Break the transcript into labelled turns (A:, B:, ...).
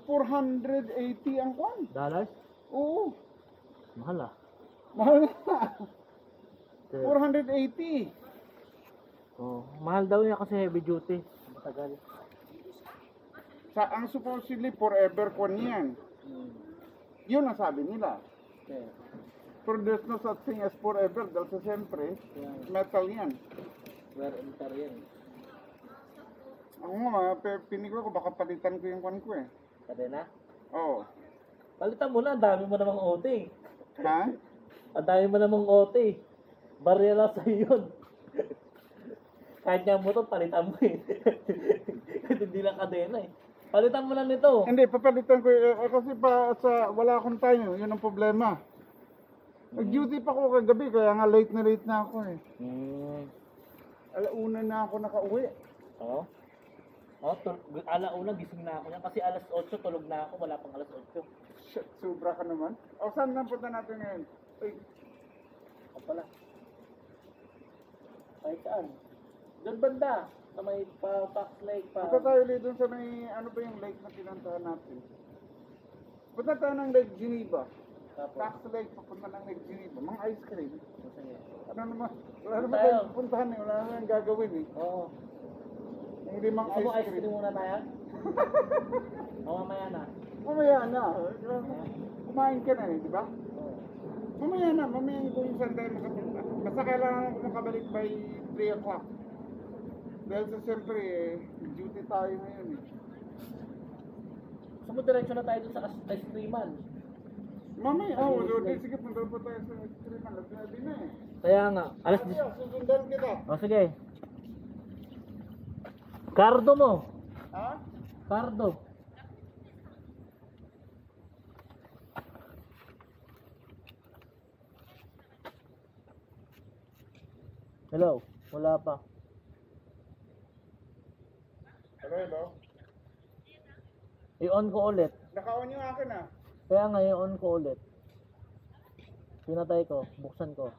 A: 480 ang kwan.
B: Dollars?
A: Oo.
B: Mahal ah.
A: Mahal na. 480.
B: Oh, mahal daw niya kasi heavy duty. Matagal.
A: Ang supposedly forever kwan yan. Yun ang sabi nila.
B: Okay.
A: Pero there's no such thing as forever dahil sa siyempre, metal yan.
B: Wear and tear yan.
A: Ako nga, pinig ko baka palitan ko yung kwan ko eh.
B: Kadena?
A: Oo.
B: Palitan mo na, ang dami mo namang OT.
A: Ha?
B: Ang dami mo namang OT. Barya lang sa'yo yun. Kahit nga mo ito, palitan mo eh. Kahit hindi lang kadena eh. Palitan mo na nito.
A: Hindi, papalitan ko kasi pa sa wala akong time, yun ang problema. Nag-duty pa ako kagabi, kaya nga late na ako eh. Alauna na ako nakauwi.
B: Oo? Oh, alauna gising na ako yan kasi alas 8 tulog na ako, wala pang alas 8.
A: Shit, sobra ka naman. O, saan na punta natin ngayon? Ay,
B: O pala. Ay saan? Doon banda. Sa may Fox Lake pa.
A: punta tayo ulit dun sa may, ano ba yung lake na pinuntahan natin? Punta tayo ng Lake Geneva.
B: Tapos,
A: Fox Lake, papunta ng Lake Geneva. Mga ice cream.
B: sige.
A: Ano naman, wala naman
B: Tayo.
A: tayong puntahan eh, wala naman gagawin eh.
B: Oo.
A: Yung limang
B: Gusto mo
A: ice
B: ice cream
A: cream.
B: muna tayo? O mamaya na.
A: Mamaya na. Kumain ka na eh, di ba?
B: Oo.
A: Mamaya na, mamaya kung saan tayo makapunta. Basta kailangan ko makabalik by 3 o'clock. Dahil sa siyempre, duty tayo ngayon eh.
B: Gusto mo diretso na tayo dun sa ice creaman?
A: Mamaya, sige, punta pa tayo sa ice cream. Labi na eh.
B: Kaya nga. Alas
A: Sige, susundan kita.
B: O sige. Cardo mo.
A: Ha?
B: Cardo. Hello. Wala pa.
A: Hello?
B: I-on ko ulit.
A: Naka-on yung akin ah.
B: Kaya nga i-on ko ulit. Pinatay ko. Buksan ko.